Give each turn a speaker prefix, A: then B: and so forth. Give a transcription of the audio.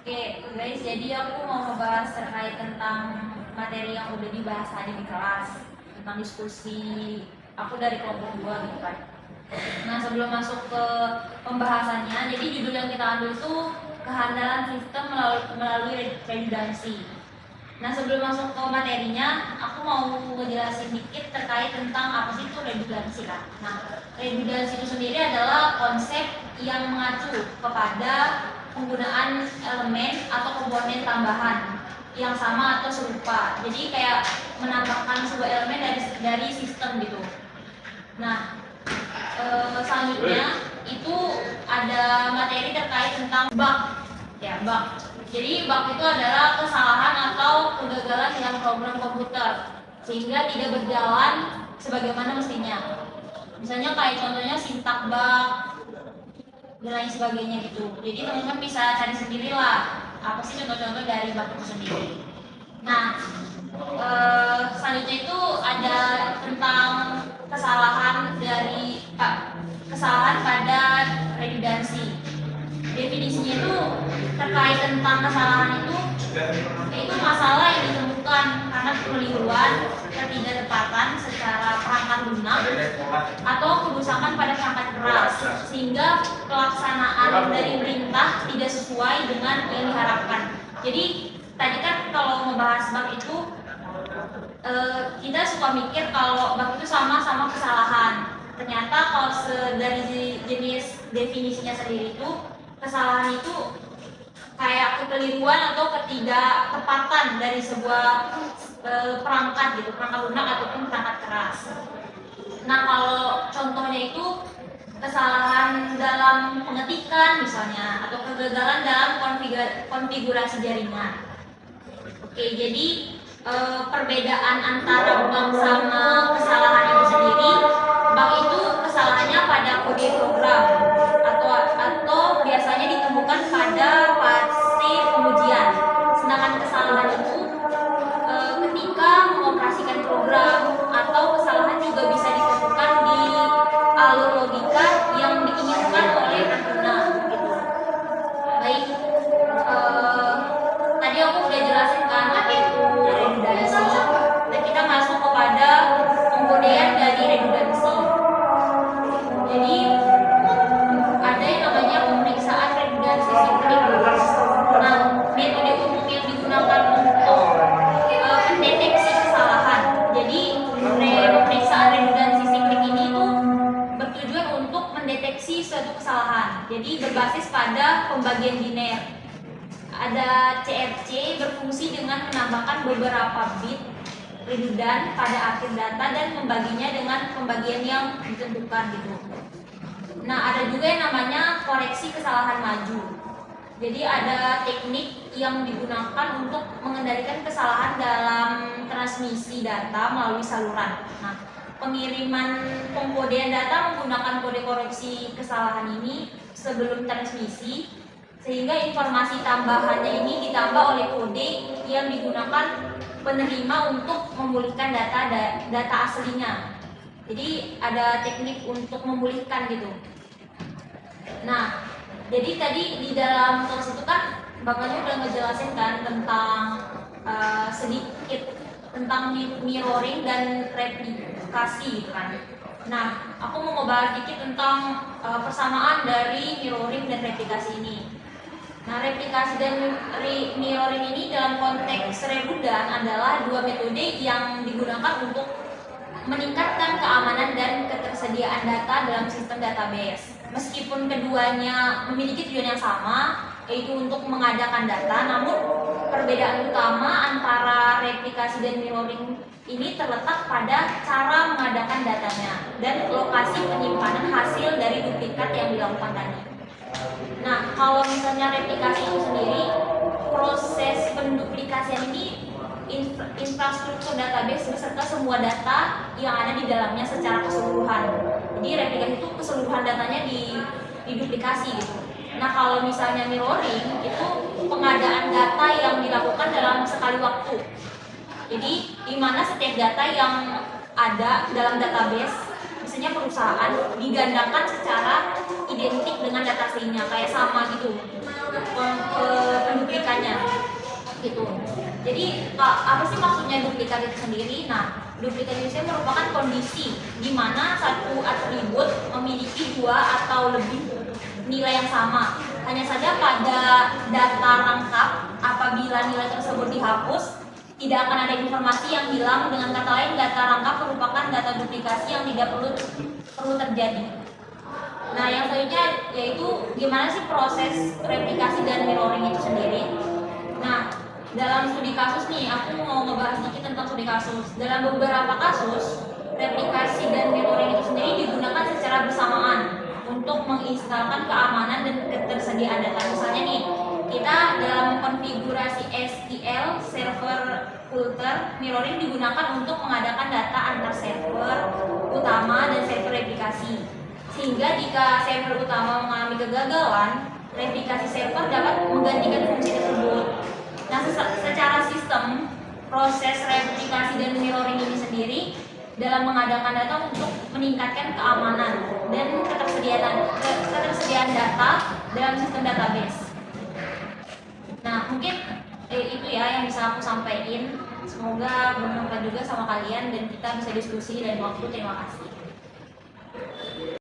A: Oke guys, jadi aku mau ngebahas terkait tentang materi yang udah dibahas tadi di kelas tentang diskusi aku dari kelompok 2 gitu kan. Nah, sebelum masuk ke pembahasannya, jadi judul yang kita ambil itu kehandalan sistem melalui redundansi. Nah, sebelum masuk ke materinya, aku mau ngejelasin dikit terkait tentang apa sih itu redundansi kan. Nah, redundansi itu sendiri adalah konsep yang mengacu kepada penggunaan elemen atau komponen tambahan yang sama atau serupa. Jadi kayak menambahkan sebuah elemen dari sistem gitu. Nah, selanjutnya itu ada materi terkait tentang bug. Ya, bug. Jadi bug itu adalah kesalahan atau kegagalan dalam program komputer sehingga tidak berjalan sebagaimana mestinya. Misalnya kayak contohnya sintak bug dan lain sebagainya gitu. Jadi teman-teman bisa cari sendirilah apa sih contoh-contoh dari bug itu sendiri. Nah, selanjutnya itu ada tentang kesalahan pada redundansi. Definisinya itu terkait tentang kesalahan itu yaitu masalah yang ditemukan karena kekeliruan, ketidaktepatan secara perangkat lunak atau kerusakan pada perangkat keras sehingga pelaksanaan dari perintah tidak sesuai dengan yang diharapkan. Jadi tadi kan kalau membahas bug itu kita suka mikir kalau bug itu sama-sama kesalahan. Ternyata kalau dari jenis definisinya sendiri itu kesalahan itu kayak kekeliruan atau ketidaktepatan dari sebuah perangkat gitu, perangkat lunak ataupun perangkat keras. Nah, kalau contohnya itu kesalahan dalam pengetikan misalnya atau kegagalan dalam konfigurasi jaringan. Oke, jadi perbedaan antara bug sama kesalahan itu sendiri, bug itu kesalahannya pada kode program atau biasanya ditemukan pada fase pengujian. Sedangkan kesalahan itu ketika mengoperasikan program atau kesalahan juga bisa ditemukan di alur logika yang diinginkan oleh pengguna gitu. Baik, tadi aku udah jelasin kan apa itu redundansi. Dan kita masuk kepada pengkodean dari redundansi. Jadi ada yang namanya pemeriksaan redundansi sinklik. Nah, metode umum yang digunakan untuk mendeteksi kesalahan. Jadi pemeriksaan redundansi sinklik ini tuh bertujuan untuk mendeteksi suatu kesalahan. Jadi berbasis pada pembagian biner. Ada CFC berfungsi dengan menambahkan beberapa bit redundan pada akhir data dan membaginya dengan pembagian yang ditentukan gitu. Nah, ada juga yang namanya koreksi kesalahan maju. Jadi ada teknik yang digunakan untuk mengendalikan kesalahan dalam transmisi data melalui saluran. Nah, pengiriman pengkodean data menggunakan kode koreksi kesalahan ini sebelum transmisi, sehingga informasi tambahannya ini ditambah oleh kode yang digunakan penerima untuk memulihkan data aslinya. Jadi ada teknik untuk memulihkan gitu. Nah, jadi tadi di dalam kelas itu kan bapaknya udah ngejelasin kan tentang sedikit tentang mirroring dan replikasi gitu kan. Nah, aku mau ngebahas dikit tentang persamaan dari mirroring dan replikasi ini. Nah, replikasi dan mirroring ini dalam konteks redundan adalah dua metode yang digunakan untuk meningkatkan keamanan dan ketersediaan data dalam sistem database. Meskipun keduanya memiliki tujuan yang sama, yaitu untuk mengadakan data, namun perbedaan utama antara replikasi dan mirroring ini terletak pada cara mengadakan datanya dan lokasi penyimpanan hasil dari duplikat yang dilakukan tadi. Nah, kalau misalnya replikasi itu sendiri, proses penduplikasian ini infrastruktur database beserta semua data yang ada di dalamnya secara keseluruhan. Jadi replikasi itu keseluruhan datanya diduplikasi gitu. Nah, kalau misalnya mirroring itu pengadaan data yang dilakukan dalam sekali waktu. Jadi di mana setiap data yang ada dalam database biasanya perusahaan digandakan secara identik dengan data aslinya, kayak sama gitu. Penduplikat gitu. Jadi apa sih maksudnya duplikat itu sendiri? Nah, duplikat itu merupakan kondisi di mana satu atribut memiliki dua atau lebih nilai yang sama. Hanya saja pada data rangkap, apabila nilai tersebut dihapus, tidak akan ada informasi yang hilang. Dengan kata lain, data rangkap merupakan data duplikasi yang tidak perlu terjadi. Nah, yang selanjutnya yaitu gimana sih proses replikasi dan mirroring itu sendiri. Nah, dalam studi kasus nih, aku mau ngebahas sedikit tentang studi kasus. Dalam beberapa kasus, replikasi dan mirroring itu sendiri digunakan secara bersamaan untuk menginstalkan keamanan dan ketersediaan data. Misalnya nih, kita dalam konfigurasi SQL server filter, mirroring digunakan untuk mengadakan data antar server utama dan server replikasi. Sehingga jika server utama mengalami kegagalan, replikasi server dapat menggantikan fungsi tersebut. Nah, secara sistem, proses replikasi dan mirroring ini sendiri dalam mengadakan data untuk meningkatkan keamanan dan ketersediaan data dalam sistem database. Nah, mungkin itu ya yang bisa aku sampaikan. Semoga bermanfaat juga sama kalian dan kita bisa diskusi dan waktu. Terima kasih.